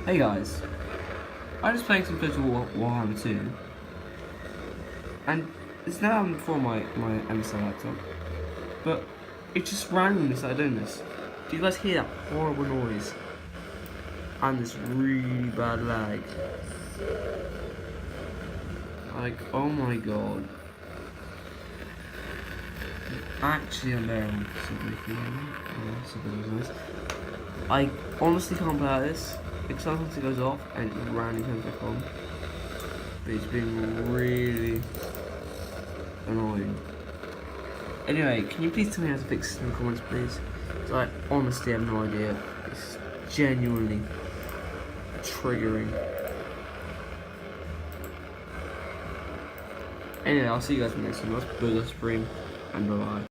Hey guys, I just played some Total Warhammer 2, and it's now happened before my MSI laptop, but it just randomly started doing this. Do you guys hear that horrible noise? And this really bad lag. Like, oh my god. Actually unbearable. I honestly can't play like this. Like sometimes it goes off and it randomly comes back on. But it's been really annoying. Anyway, can you please tell me how to fix this in the comments, please? Because I honestly have no idea. It's genuinely triggering. Anyway, I'll see you guys in the next one. Let's build a spring and bye bye.